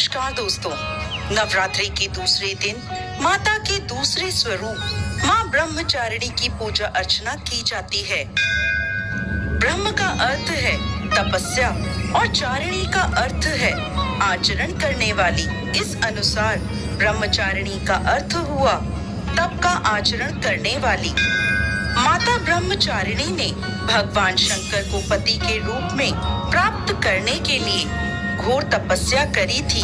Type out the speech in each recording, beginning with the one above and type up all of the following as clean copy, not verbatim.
नमस्कार दोस्तों, नवरात्रि के दूसरे दिन माता के दूसरे स्वरूप माँ ब्रह्मचारिणी की पूजा अर्चना की जाती है। ब्रह्म का अर्थ है तपस्या और चारिणी का अर्थ है आचरण करने वाली। इस अनुसार ब्रह्मचारिणी का अर्थ हुआ तप का आचरण करने वाली। माता ब्रह्मचारिणी ने भगवान शंकर को पति के रूप में प्राप्त करने के लिए घोर तपस्या करी थी।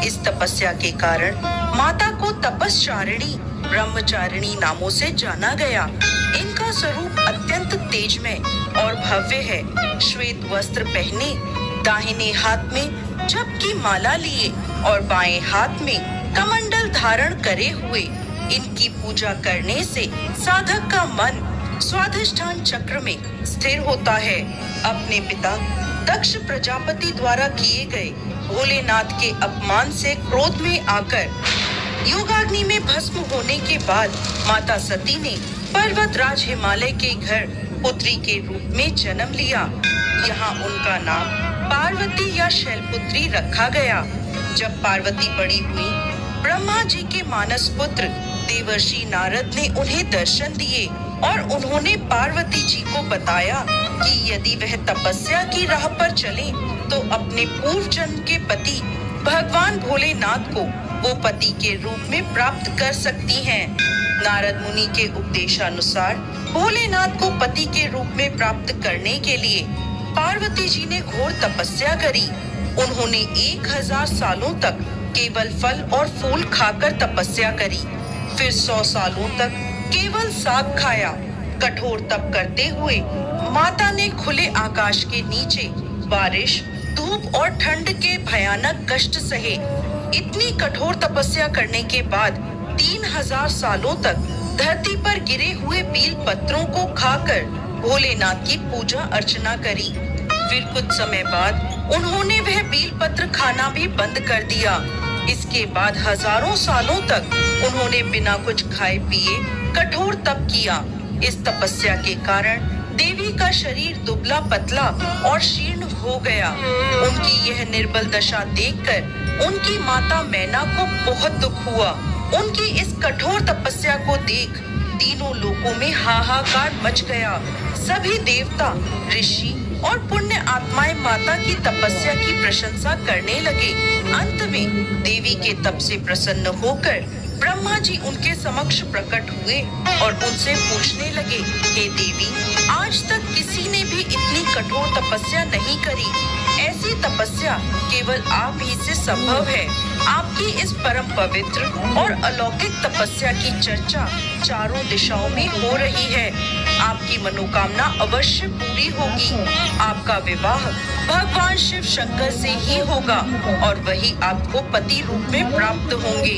इस तपस्या के कारण माता को तपस्चारिणी, ब्रह्मचारिणी नामों से जाना गया। इनका स्वरूप अत्यंत तेजमय और भव्य है। श्वेत वस्त्र पहने, दाहिने हाथ में जप की माला लिए और बाएं हाथ में कमंडल धारण करे हुए इनकी पूजा करने से साधक का मन स्वाधिष्ठान चक्र में स्थिर होता है। अपने पिता दक्ष प्रजापति द्वारा किए गए भोलेनाथ के अपमान से क्रोध में आकर योगाग्नि में भस्म होने के बाद माता सती ने पर्वतराज हिमालय के घर पुत्री के रूप में जन्म लिया। यहाँ उनका नाम पार्वती या शैलपुत्री रखा गया। जब पार्वती बड़ी हुई, ब्रह्मा जी के मानस पुत्र देवर्षि नारद ने उन्हें दर्शन दिए और उन्होंने पार्वती जी को बताया कि यदि वह तपस्या की राह पर चले तो अपने पूर्व जन्म के पति भगवान भोलेनाथ को वो पति के रूप में प्राप्त कर सकती हैं। नारद मुनि के उपदेशानुसार भोलेनाथ को पति के रूप में प्राप्त करने के लिए पार्वती जी ने घोर तपस्या करी। उन्होंने 1000 सालों तक केवल फल और फूल खाकर तपस्या करी। फिर 100 सालों तक केवल साग खाया। कठोर तप करते हुए माता ने खुले आकाश के नीचे बारिश, धूप और ठंड के भयानक कष्ट सहे। इतनी कठोर तपस्या करने के बाद 3000 सालों तक धरती पर गिरे हुए बील पत्रों को खाकर भोलेनाथ की पूजा अर्चना करी। फिर कुछ समय बाद उन्होंने वह बील पत्र खाना भी बंद कर दिया। इसके बाद हजारों सालों तक उन्होंने बिना कुछ खाए पिए कठोर तप किया। इस तपस्या के कारण देवी का शरीर दुबला पतला और शीर्ण हो गया। उनकी यह निर्बल दशा देखकर उनकी माता मैना को बहुत दुख हुआ। उनकी इस कठोर तपस्या को देख तीनों लोकों में हाहाकार मच गया। सभी देवता, ऋषि और पुण्य आत्माएं माता की तपस्या की प्रशंसा करने लगे। अंत में देवी के तप से प्रसन्न होकर ब्रह्मा जी उनके समक्ष प्रकट हुए और उनसे पूछने लगे, हे देवी, आज तक किसी ने भी इतनी कठोर तपस्या नहीं करी। ऐसी तपस्या केवल आप ही से संभव है। आपकी इस परम पवित्र और अलौकिक तपस्या की चर्चा चारों दिशाओं में हो रही है। आपकी मनोकामना अवश्य पूरी होगी। आपका विवाह भगवान शिव शंकर से ही होगा और वही आपको पति रूप में प्राप्त होंगे।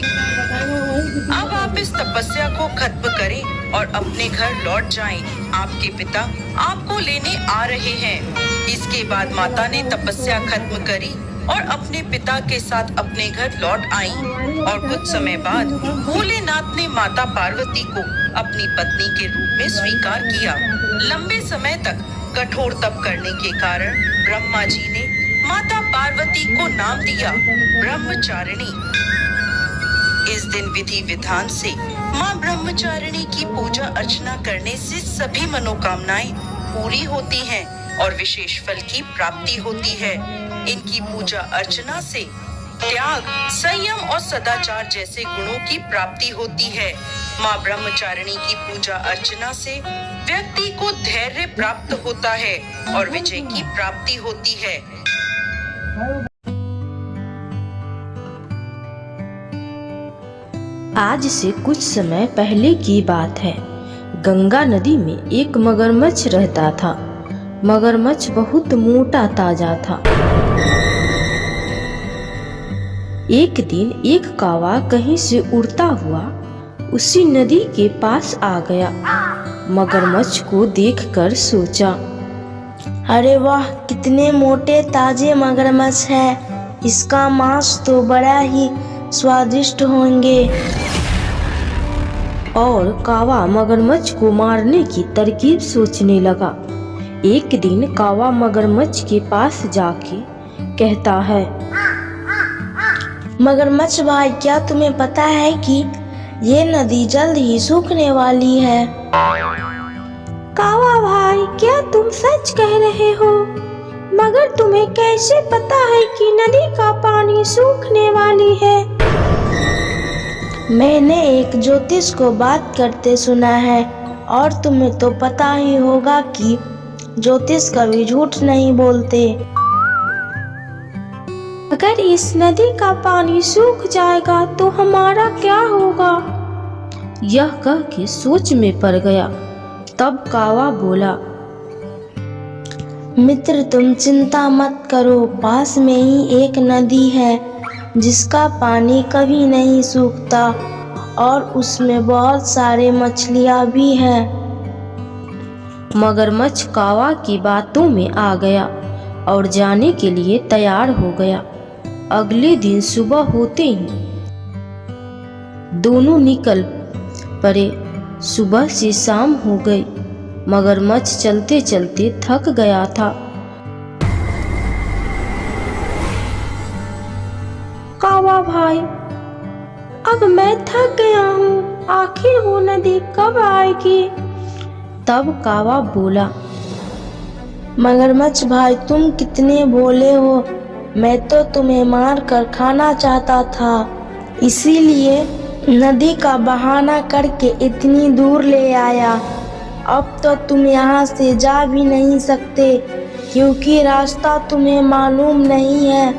अब आप इस तपस्या को खत्म करें और अपने घर लौट जाएं। आपके पिता आपको लेने आ रहे हैं। इसके बाद माता ने तपस्या खत्म करी और अपने पिता के साथ अपने घर लौट आईं। और कुछ समय बाद भोलेनाथ ने माता पार्वती को अपनी पत्नी के रूप में स्वीकार किया। लंबे समय तक कठोर तप करने के कारण ब्रह्मा जी ने माता पार्वती को नाम दिया ब्रह्मचारिणी। इस दिन विधि विधान से माँ ब्रह्मचारिणी की पूजा अर्चना करने से सभी मनोकामनाएं पूरी होती हैं और विशेष फल की प्राप्ति होती है। इनकी पूजा अर्चना से त्याग, संयम और सदाचार जैसे गुणों की प्राप्ति होती है। माँ ब्रह्मचारिणी की पूजा अर्चना से व्यक्ति को धैर्य प्राप्त होता है और विजय की प्राप्ति होती है। आज से कुछ समय पहले की बात है। गंगा नदी में एक मगरमच्छ रहता था। मगरमच्छ बहुत मोटा ताजा था। एक दिन एक कौवा कहीं से उड़ता हुआ उसी नदी के पास आ गया। मगरमच्छ को देखकर सोचा, अरे वाह, कितने मोटे ताजे मगरमच्छ है। इसका मांस तो बड़ा ही स्वादिष्ट होंगे। और कौवा मगरमच्छ को मारने की तरकीब सोचने लगा। एक दिन कौवा मगरमच्छ के पास जाके कहता है, मगरमच्छ भाई, क्या तुम्हें पता है कि ये नदी जल्द ही सूखने वाली है? कावा भाई, क्या तुम सच कह रहे हो? मगर तुम्हें कैसे पता है कि नदी का पानी सूखने वाली है? मैंने एक ज्योतिष को बात करते सुना है, और तुम्हें तो पता ही होगा कि ज्योतिष कभी झूठ नहीं बोलते। अगर इस नदी का पानी सूख जाएगा तो हमारा क्या होगा? यह कह के सोच में पड़ गया। तब कावा बोला, मित्र, तुम चिंता मत करो, पास में ही एक नदी है जिसका पानी कभी नहीं सूखता और उसमें बहुत सारे मछलियाँ भी हैं। मगरमच्छ कावा की बातों में आ गया और जाने के लिए तैयार हो गया। अगले दिन सुबह होते ही दोनों निकल पड़े। सुबह से शाम हो गई। मगरमच्छ चलते चलते थक गया था। कावा भाई, अब मैं थक गया हूँ, आखिर वो नदी कब आएगी? तब कावा बोला, मगरमच्छ भाई, तुम कितने भोले हो। मैं तो तुम्हें मार कर खाना चाहता था, इसीलिए नदी का बहाना करके इतनी दूर ले आया। अब तो तुम यहाँ से जा भी नहीं सकते, क्योंकि रास्ता तुम्हें मालूम नहीं है।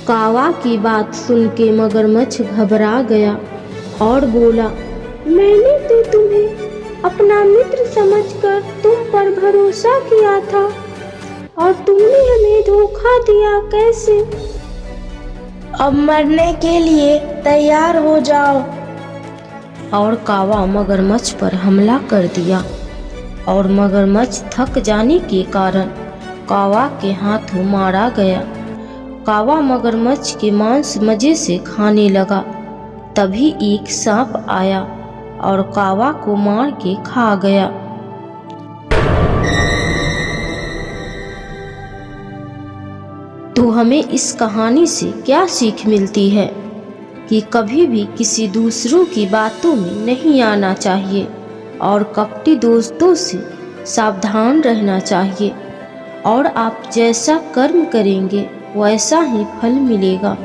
कावा की बात सुन के मगरमच्छ घबरा गया और बोला, मैंने तो तुम्हें अपना मित्र समझकर तुम पर भरोसा किया था और तुमने हमें धोखा दिया। कैसे? अब मरने के लिए तैयार हो जाओ। और कावा मगरमच्छ पर हमला कर दिया और मगरमच्छ थक जाने के कारण कावा के हाथों मारा गया। कावा मगरमच्छ के मांस मजे से खाने लगा। तभी एक सांप आया और कावा को मार के खा गया। तो हमें इस कहानी से क्या सीख मिलती है कि कभी भी किसी दूसरों की बातों में नहीं आना चाहिए और कपटी दोस्तों से सावधान रहना चाहिए, और आप जैसा कर्म करेंगे वैसा ही फल मिलेगा।